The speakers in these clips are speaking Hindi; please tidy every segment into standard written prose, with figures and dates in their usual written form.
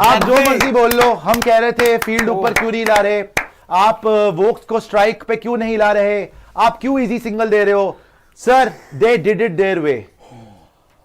आप जो मर्जी बोल लो, हम कह रहे थे फील्ड ऊपर क्यों नहीं ला रहे, आप वोक्स को स्ट्राइक पे क्यों नहीं ला रहे, आप क्यों इजी सिंगल दे रहे हो। Sir they did it their way,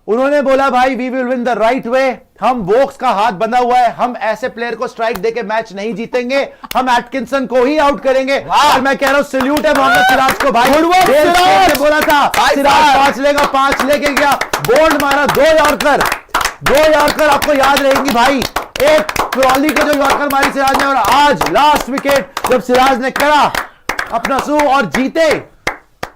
उन्होंने बोला भाई we will win the right way, हम वोक्स का हाथ बंधा हुआ है, हम ऐसे प्लेयर को स्ट्राइक देके मैच नहीं जीतेंगे, हम एटकिंसन को ही आउट करेंगे। और मैं कह रहा हूं सल्यूट है मोहम्मद सिराज को भाई, सिराज बोला था सिराज 5 लेगा, 5 लेके गया, बोल्ड मारा, 2 यॉर्कर आपको याद रहेंगी भाई, एक क्रॉली को जो यॉर्कर मारी सिराज ने, और आज लास्ट विकेट जब सिराज ने करा अपना सू और जीते,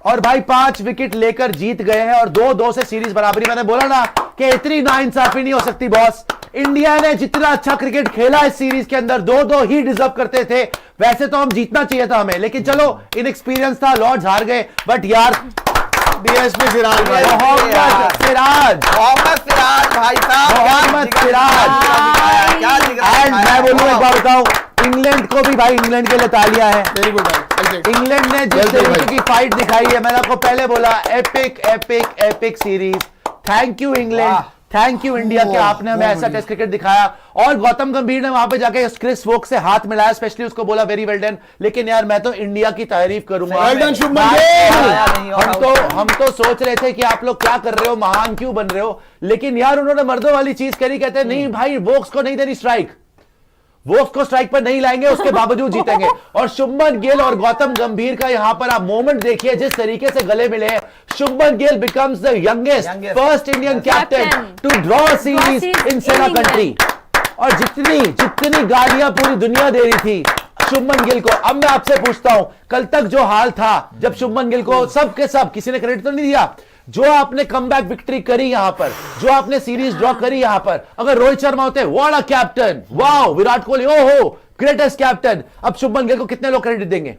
और भाई 5 विकेट लेकर जीत गए हैं और 2-2 से सीरीज बराबरी। मैंने बोला ना कि इतनी नाइंसाफी नहीं हो सकती बॉस, इंडिया ने जितना अच्छा क्रिकेट खेला इस सीरीज के अंदर 2-2 ही डिजर्व करते थे, वैसे तो हम जीतना चाहिए था हमें, लेकिन चलो इनएक्सपीरियंस था, लॉर्ड्स हार गए, बट यार डीएसपी सिराज भाई, मोहम्मद सिराज भाई साहब, मोहम्मद सिराज। एंड मैं बोलूं एक बात बताऊं, इंग्लैंड को भी भाई, इंग्लैंड के लिए तालियां हैं, वेरी गुड भाई। इंग्लैंड ने जिस तरीके की फाइट दिखाई है, मैंने आपको पहले बोला epic epic epic series, thank you England, thank you India कि आपने हमें ऐसा टेस्ट क्रिकेट दिखाया। और गौतम गंभीर ने वहां पे जाके क्रिस वोक्स से हाथ मिलाया, स्पेशली उसको बोला वेरी वेल डन, लेकिन यार मैं तो इंडिया की तारीफ करूंगा, हम तो सोच रहे थे कि आप लोग क्या कर रहे हो, महान क्यों बन रहे हो, लेकिन यार उन्होंने मर्दों वाली चीज करी, कहते हैं नहीं भाई वोक्स को नहीं देनी स्ट्राइक, वोक्स को स्ट्राइक पर नहीं लाएंगे, उसके बावजूद जीतेंगे। और शुभमन गिल और गौतम गंभीर का यहां पर आप मोमेंट देखिए, जिस तरीके से गले मिले हैं, Shubman Gill becomes the youngest first Indian captain to draw series in SENA country. और जितनी गालियां पूरी दुनिया दे रही थी शुभमन गिल को, अब मैं आपसे पूछता हूं, कल तक जो हाल था जब शुभमन गिल को सब के सब किसी ने क्रेडिट तो नहीं दिया, जो आपने कमबैक विक्ट्री करी यहां पर, जो आपने सीरीज ड्रॉ करी यहां पर, अगर रोहित शर्मा होते what a captain, wow Virat Kohli ओहो ग्रेटेस्ट कैप्टन, अब शुभमन गिल को कितने लोग क्रेडिट देंगे,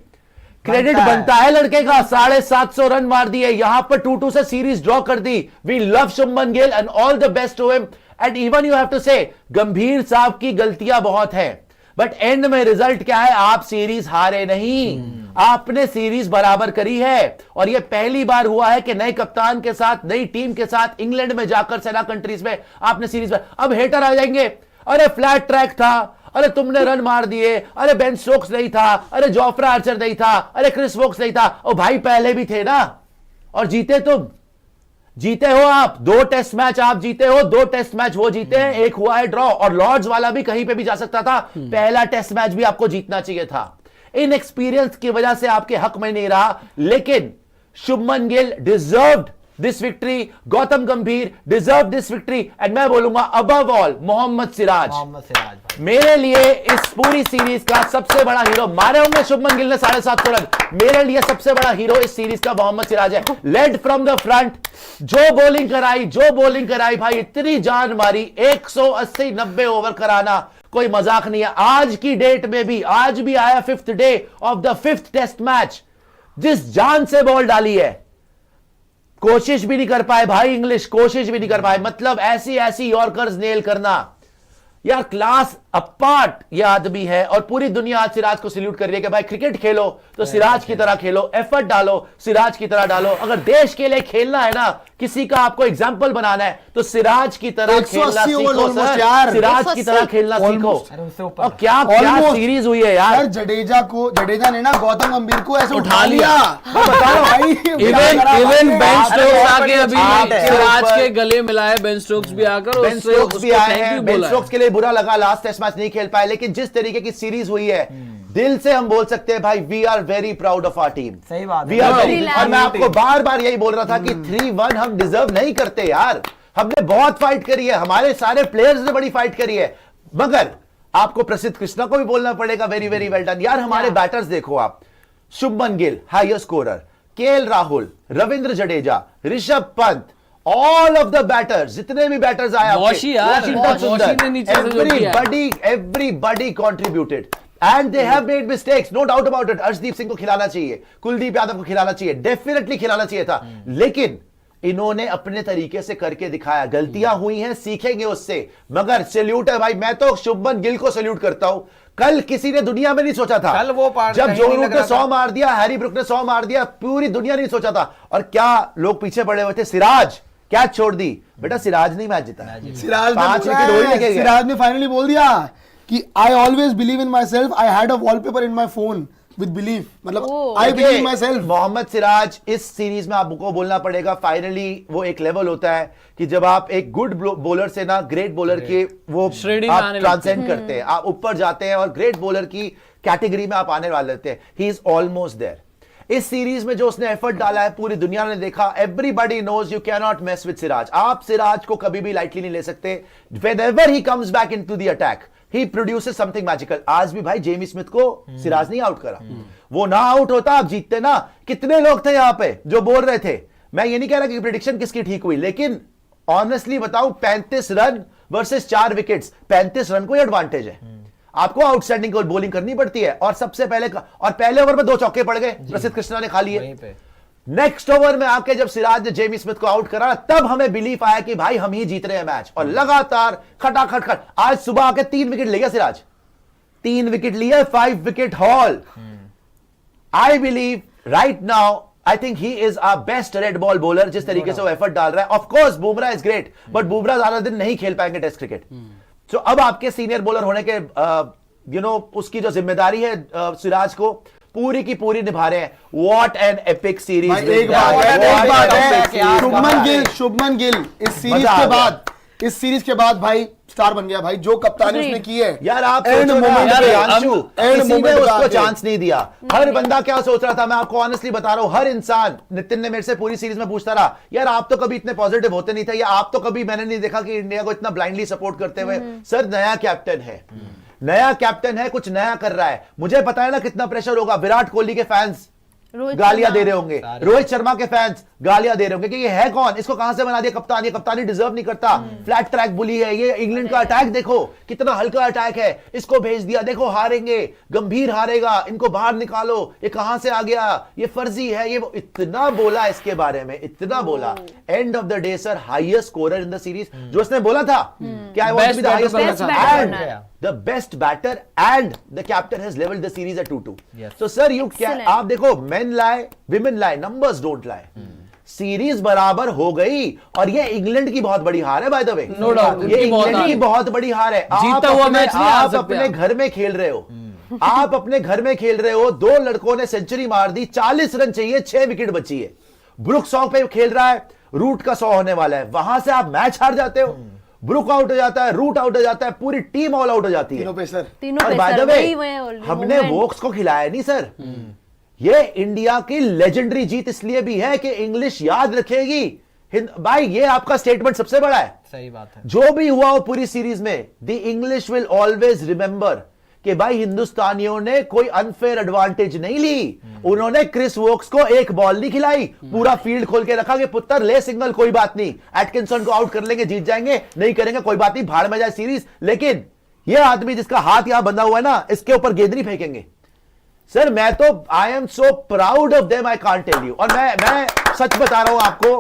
क्रेडिट बनता है लड़के का, 750 रन मार दिए यहां पर, 2-2 से सीरीज ड्रॉ कर दी। We love Shubman Gill and all the best to him, and even you have to say Gambhir साहब की गलतियां बहुत हैं, बट एंड में रिजल्ट क्या है, आप सीरीज हारे नहीं, आपने सीरीज बराबर करी है। और यह पहली बार हुआ है कि नए कप्तान के साथ, नई टीम के साथ इंग्लैंड में जाकर सेना कंट्रीज में आपने सीरीज में, अब हेटर आ जाएंगे, अरे फ्लैट ट्रैक था, अरे तुमने रन मार दिए, अरे बेन स्टोक्स नहीं था, अरे जोफ्रा आर्चर नहीं था, अरे क्रिस वोक्स नहीं था, ओ भाई पहले भी थे ना, और जीते तुम, जीते हो आप 2 टेस्ट मैच, आप जीते हो 2 टेस्ट मैच, वो जीते हैं, एक हुआ है ड्रॉ, और लॉर्ड्स वाला भी कहीं पे भी जा सकता था, पहला टेस्ट मैच भी आपको जीतना चाहिए था, इन एक्सपीरियंस की वजह से आपके हक में नहीं रहा, लेकिन Shubman Gill deserved this victory, Gautam गंभीर डिजर्व दिस विक्ट्री, एंड मैं बोलूंगा अबव ऑल मोहम्मद सिराज मेरे लिए इस पूरी सीरीज का सबसे बड़ा हीरो, मारे होंगे शुभमन गिल ने 750 रन, मेरे लिए सबसे बड़ा हीरो इस सीरीज का मोहम्मद सिराज है। लेड फ्रॉम द फ्रंट, जो बॉलिंग कराई भाई, इतनी जान मारी, 180-90 ओवर कराना कोई मजाक नहीं है। आज की डेट में भी, आज भी आया 5th day of the 5th test match, जिस जान से बॉल डाली है, कोशिश भी नहीं कर पाए भाई, इंग्लिश कोशिश भी नहीं कर पाए, मतलब ऐसी यॉर्कर्स नेल करना, यार क्लास अपार्ट ये आदमी है। और पूरी दुनिया आज सिराज को सल्यूट कर रही है कि भाई क्रिकेट खेलो तो सिराज की तरह खेलो, एफर्ट डालो सिराज की तरह डालो, अगर देश के लिए खेलना है ना, किसी का आपको एग्जाम्पल बनाना है तो सिराज की तरह खेलना सीखो सर, सिराज की तरह खेलना सीखो। और क्या सीरीज हुई है यार, जडेजा ने ना गौतम गंभीर को ऐसे उठा लिया, इवन बेन स्टोक्स आके अभी सिराज के गले मिलाए, बेन स्टोक्स भी आकर, बेन स्टोक्स भी आए हैं, बेन स्टोक्स के लिए बुरा लगा लास्ट टेस्ट मैच नहीं खेल पाए, लेकिन जिस तरीके की सीरीज हुई है, दिल से हम बोल सकते हैं भाई we are very proud of our team, सही बात वी आर वेरी। और मैं आपको बार बार यही बोल रहा था कि 3-1 हम डिजर्व नहीं करते यार, हमने बहुत फाइट करी है, हमारे सारे प्लेयर्स ने बड़ी फाइट करी है, मगर आपको प्रसिद्ध कृष्णा को भी बोलना पड़ेगा वेरी वेरी वेल डन यार। हमारे बैटर्स देखो आप, Shubman Gill highest scorer, KL Rahul, Ravindra Jadeja, Rishabh Pant, all of the batters, जितने भी बैटर्स आए, everybody contributed and they have made mistakes, no doubt about it. Arshdeep Singh को खिलाना चाहिए, कुलदीप यादव को खिलाना चाहिए, डेफिनेटली खिलाना चाहिए था, लेकिन इन्होंने अपने तरीके से करके दिखाया, गलतियां हुई हैं, सीखेंगे उससे, मगर सैल्यूट है भाई, मैं तो शुभमन गिल को सैल्यूट करता हूं। कल किसी ने दुनिया में नहीं सोचा था, कल वो जब जो रूट ने 100 मार दिया, हैरी ब्रुक ने 100 मार दिया, पूरी दुनिया नहीं सोचा था। और क्या लोग पीछे पड़े हुए थे, कैच छोड़ दी, बेटा सिराज नहीं मैच जीता। सिराज 5 विकेट वही लेके गया। सिराज ने फाइनली बोल दिया कि I always believe in myself, I had a wallpaper in my phone with believe, मतलब I believe myself. Mohammed Siraj इस सीरीज में आपको बोलना पड़ेगा, फाइनली वो एक लेवल होता है कि जब आप एक गुड बॉलर से ना ग्रेट बॉलर के वो श्रेणी में आप आने ट्रांसेंड करते हैं, आप ऊपर जाते हैं और ग्रेट बॉलर की कैटेगरी में आप आने वाले होते हैं। He is almost there. इस सीरीज में जो उसने एफर्ट डाला है पूरी दुनिया ने देखा, everybody knows you can not mess with Siraj. आप सिराज को कभी भी लाइटली नहीं ले सकते। Whenever he comes back into the attack he produces something magical. आज भी भाई जेमी स्मिथ को सिराज नहीं आउट करा, वो ना आउट होता आप जीतते ना। कितने लोग थे यहां पे जो बोल रहे थे, मैं ये नहीं कह रहा कि प्रेडिक्शन किसकी ठीक हुई, लेकिन ऑनेस्टली बताऊं 35 रन वर्सेस 4 विकेट्स, 35 रन को एडवांटेज है। आपको आउटस्टैंडिंग बॉलिंग करनी पड़ती है और सबसे पहले और पहले ओवर में 2 चौके पड़ गए, प्रसिद्ध कृष्णा ने खा लिए। नेक्स्ट ओवर में आके जब सिराज ने जेमी स्मिथ को आउट करा, तब हमें बिलीफ आया कि भाई हम ही जीत रहे हैं मैच। और लगातार खटाखट आज सुबह आके 3 विकेट ले गया सिराज, 3 विकेट लिए, 5 wicket haul. I believe right now I think he is a best red ball bowler. जिस तरीके से वो एफर्ट डाल रहा है, of course Bumrah is great, but Bumrah ज्यादा दिन नहीं खेल पाएंगे टेस्ट क्रिकेट। तो अब आपके सीनियर बॉलर होने के उसकी जो जिम्मेदारी है सिराज को पूरी की पूरी निभा रहे हैं। What an epic series. एक बात है, शुभमन गिल इस सीरीज के बाद भाई स्टार बन गया भाई, जो कप्तानी उसने की है यार। आप एंड किसी ने उसको चांस नहीं दिया। हर बंदा क्या सोच रहा था, मैं आपको ऑनेस्टली बता रहा हूं, हर इंसान, नितिन ने मेरे से पूरी सीरीज में पूछता रहा, यार आप तो कभी इतने पॉजिटिव होते नहीं थे, या आप तो कभी मैंने नहीं देखा कि इंडिया को इतना ब्लाइंडली सपोर्ट करते हुए। सर नया कैप्टन है, नया कैप्टन है, कुछ नया कर रहा है। मुझे पता है ना कितना प्रेशर होगा। विराट कोहली के फैंस गालियां दे रहे होंगे, रोहित शर्मा के फैंस गालियां दे रहे होंगे कि ये है कौन, इसको कहां से बना दिया कप्तान, ये कप्तानी डिजर्व नहीं करता, फ्लैट ट्रैक बुली है ये। इंग्लैंड का अटैक देखो कितना हल्का अटैक है, इसको भेज दिया, देखो हारेंगे, गंभीर हारेगा, इनको बाहर निकालो, ये कहां से आ गया, ये फर्जी है, ये वो। इतना बोला इसके बारे में, इतना बोला। End of the day sir highest scorer in the series, जो उसने बोला था कि I want to be the highest the best batter and the captain has leveled the series at 2-2. So sir you can, आप देखो men lie women lie numbers don't lie. Series बराबर हो गई और ये इंग्लैंड की बहुत बड़ी हार है by the way. No doubt ये इंग्लैंड की बहुत बड़ी हार है। जीता हुआ मैच नहीं आ सकते। आप अपने घर में खेल रहे हो, आप अपने घर में खेल रहे हो, 2 लड़कों ने सेंचुरी मार दी, 40 रन चाहिए, 6 विकेट बची है, ब्रुक 100 पे खेल रहा है, रूट का 100 होने वाला है, वहां से आप मैच हार जाते हो। ब्रुक आउट हो जाता है, रूट आउट हो जाता है, पूरी टीम ऑल आउट हो जाती है। तीनों बाय द वे हमने वोक्स को खिलाया नहीं सर। ये इंडिया की लेजेंडरी जीत इसलिए भी है कि इंग्लिश याद रखेगी। भाई ये आपका स्टेटमेंट सबसे बड़ा है। सही बात है। जो भी हुआ हो पूरी सीरीज में, the English will always remember कि भाई हिंदुस्तानियों ने कोई अनफेयर एडवांटेज नहीं ली। उन्होंने क्रिस वोक्स को एक बॉल नहीं खिलाई, पूरा फील्ड खोल के रखा कि पुत्र ले सिग्नल, कोई बात नहीं, एटकिंसन को आउट कर लेंगे, जीत जाएंगे, नहीं करेंगे कोई बात नहीं, भाड़ में जाए सीरीज। लेकिन ये आदमी जिसका हाथ यहां बंधा हुआ है ना, इसके ऊपर गेंद नहीं फेंकेंगे। सर मैं तो I am so proud of them, I can't tell you. और मैं सच बता रहा हूं आपको,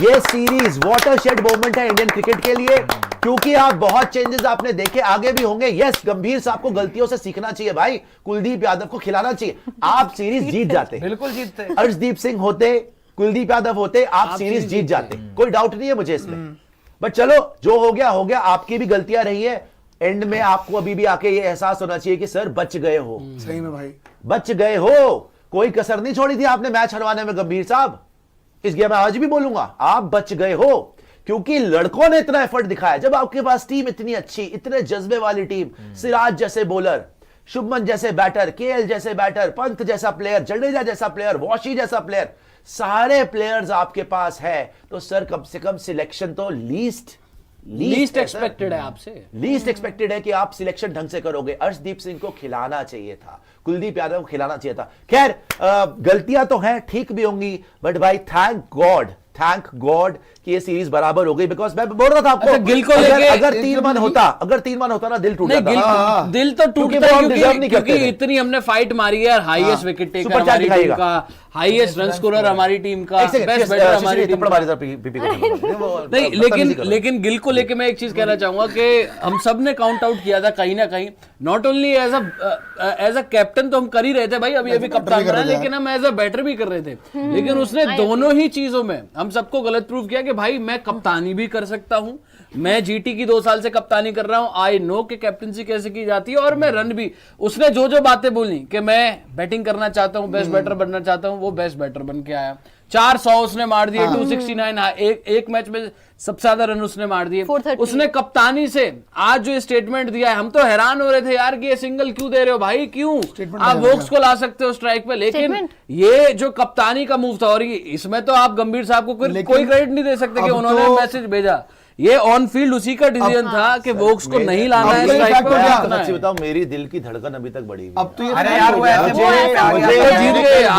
ये सीरीज वाटरशेड मोमेंट है इंडियन क्रिकेट के लिए, क्योंकि आप बहुत चेंजेस आपने देखे, आगे भी होंगे। यस गंभीर साहब को गलतियों से सीखना चाहिए भाई, कुलदीप यादव को खिलाना चाहिए, आप सीरीज जीत जाते। बिल्कुल जीतते। अर्शदीप सिंह होते, कुलदीप यादव होते, आप सीरीज जीत जाते, कोई डाउट नहीं है मुझे इसमें। बट चलो जो हो गया हो गया, आपकी भी गलतियां रही है। एंड में आपको अभी भी आके ये एहसास होना चाहिए कि सर बच गए हो, सही में भाई बच गए हो, कोई कसर नहीं छोड़ी थी आपने मैच हरवाने में गंभीर साहब। इस गेम में आज भी बोलूंगा, आप बच गए हो क्योंकि लड़कों ने इतना एफर्ट दिखाया। जब आपके पास टीम इतनी अच्छी, इतने जज्बे वाली टीम, सिराज जैसे बॉलर, शुभमन जैसे बैटर, केएल जैसे बैटर, पंत जैसा प्लेयर, जडेजा जैसा प्लेयर, वॉशी जैसा प्लेयर, सारे प्लेयर्स आपके पास है, तो सर कम से कम सिलेक्शन तो लीस्ट एक्सपेक्टेड है आपसे। लीस्ट एक्सपेक्टेड है कि आप सिलेक्शन ढंग से करोगे। अर्शदीप सिंह को खिलाना चाहिए था, कुलदीप यादव को खिलाना चाहिए था। खैर गलतियां तो हैं, ठीक भी होंगी, बट भाई थैंक गॉड कि ये सीरीज बराबर हो गई। बिकॉज मैं बोल रहा था आपको, गिल को लेके अगर 3 मन होता ना, दिल टूट जाता। दिल तो टूटता है क्योंकि इतनी हमने फाइट मारी है, हाईएस्ट विकेट टेकर हमारी टीम का, हाईएस्ट रन स्कोरर हमारी टीम का, बेस्ट बैटर हमारी टीम का। नहीं, लेकिन गिल को लेके मैं एक चीज कहना चाहूंगा कि हम सब ने काउंट आउट किया था कहीं ना कहीं, not only as a captain तो हम कर ही रहे थे भाई, अभी कप्तान बना, लेकिन हम एज अ बैटर भी कर रहे थे। लेकिन उसने दोनों ही चीजों में हम सबको गलत प्रूव किया कि भाई मैं कप्तानी भी कर सकता हूं, मैं जीटी की 2 साल से कप्तानी कर रहा हूं, आई नो कि कैप्टनसी कैसे की जाती है, और मैं रन भी, उसने जो जो बातें बोली कि मैं बैटिंग करना चाहता हूं, बेस्ट बैटर बनना चाहता हूं, वो बेस्ट बैटर बन के आया। 400 उसने मार दिए, 269, एक मैच में सबसे ज्यादा रन उसने मार दिए। उसने कप्तानी से आज जो स्टेटमेंट दिया है, हम तो हैरान हो रहे थे यार कि ये सिंगल क्यों दे रहे हो भाई, क्यों आप वोक्स को ला सकते हो स्ट्राइक पे, लेकिन ये जो कप्तानी का मूव था, और इसमें तो आप गंभीर साहब को कोई क्रेडिट नहीं दे सकते कि उन्होंने मैसेज भेजा, ये ऑन फील्ड उसी का डिसीजन था कि वोक्स को नहीं लाना है स्ट्राइक पे। सच्ची बताओ, मेरी दिल की धड़कन अभी तक बढ़ी हुई। अब तो ये अरे यार वो ऐसे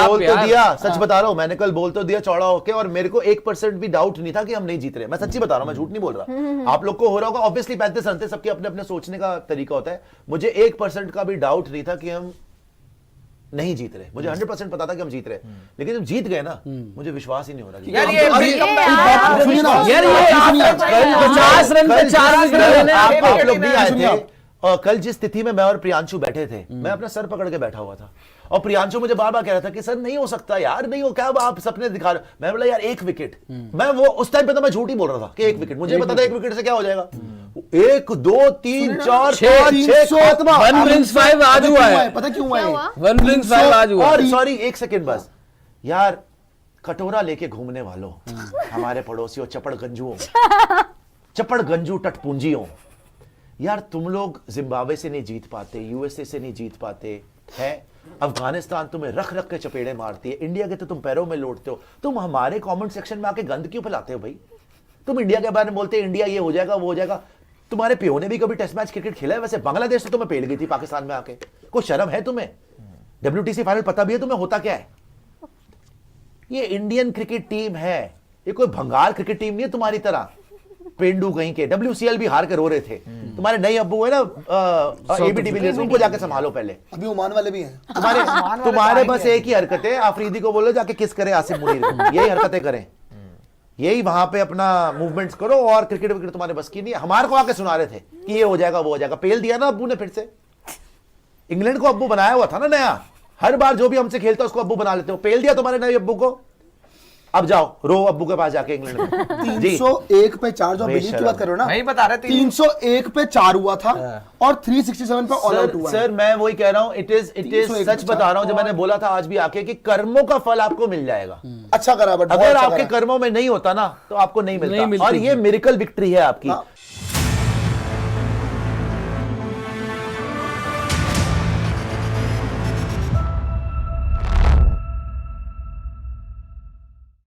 बोल तो दिया, सच बता रहा हूं, मैंने कल बोल तो दिया चौड़ा होके, और मेरे को 1% भी डाउट नहीं था कि हम नहीं जीत रहे। मैं सच्ची बता रहा हूं, मैं झूठ नहीं बोल रहा। आप लोग को हो रहा होगा, ऑब्वियसली 35 रन थे, सबके अपने अपने सोचने का तरीका होता है। मुझे 1% का भी डाउट नहीं था कि हम नहीं जीत रहे। मुझे 100% पता था कि हम जीत रहे, लेकिन जब जीत गए ना, मुझे विश्वास ही नहीं हो रहा। यार ये यार ये 50 रन पे 4 विकेट, आप लोग नहीं आए थे, और कल जिस स्थिति में मैं और प्रियांशु बैठे थे, मैं अपना सर पकड़ के बैठा हुआ था, और प्रियांशु मुझे बार बार कह रहा था कि सर नहीं हो सकता यार, नहीं हो, क्या आप सपने दिखा रहे हो। मैं बोला यार 1 विकेट, मैं वो उस टाइम पे तो मैं झूठ ही बोल रहा था कि 1 विकेट, मुझे पता था 1 विकेट से क्या हो जाएगा। 1 2 3 4 5 6 खात्मा, 1 brings 5 आज हुआ है, पता क्यों हुआ है? 1 brings 5 आज हुआ। और सॉरी 1 सेकंड बस यार, कटोरा लेके घूमने वालों, हमारे पड़ोसियों, चपड़ गंजू टटपूंजियों, यार तुम लोग जिम्बाब्वे से नहीं जीत पाते, यूएसए से नहीं जीत पाते हैं, अफगानिस्तान तुम्हें रख रख के चपेड़े मारती है, इंडिया के तो तुम पैरों में लौटते हो, तुम हमारे कमेंट सेक्शन में आके गंद क्यों फैलाते हो भाई? तुम इंडिया के बारे में बोलते हैं इंडिया ये हो जाएगा वो हो जाएगा। तुम्हारे पियो ने भी कभी टेस्ट मैच क्रिकेट खेला है? वैसे बांग्लादेश तो तुम्हें पेल गई थी पाकिस्तान में आके, कोई शर्म है तुम्हें? WTC फाइनल पता भी है तुम्हें होता क्या है? ये इंडियन क्रिकेट टीम है, ये कोई भंगार क्रिकेट टीम नहीं है तुम्हारी तरह। पेंडू कहीं के WCL भी हार के रो रहे थे। तुम्हारे नए अब्बू है ना AB डिविलियर्स, उनको जाके संभालो पहले। अभी ओमान वाले भी हैं। तुम्हारे बस एक ही हरकत है, आफरीदी को बोलो जाके किस करे आसिफ मुनीर, यही हरकतें करें, यही वहां पे अपना मूवमेंट्स करो, और क्रिकेट विकेट तुम्हारे बस की नहीं है। हमारे को आके सुना रहे थे कि ये हो जाएगा वो हो जाएगा, पेल दिया ना अब्बू ने फिर से। इंग्लैंड को अब्बू बनाया हुआ था ना नया, हर बार जो भी हमसे खेलता है उसको अब्बू बना लेते हो, पेल दिया तुम्हारे नए अब्बू को। अब जाओ रो अब्बू के पास जाके इंग्लैंड में। 301 पे 4 जो बिलीव की बात कर रहे हो ना, वही बता रहे 301 पे 4 हुआ था और 367 पे ऑल आउट हुआ है। सर मैं वही कह रहा हूं, इट इज सच बता रहा हूं, जो मैंने बोला था आज भी आके कि कर्मों का फल आपको मिल जाएगा। अच्छा करा, बट अगर आपके कर्मों में नहीं होता ना तो आपको नहीं मिलता, और ये मिरेकल विक्ट्री है आपकी।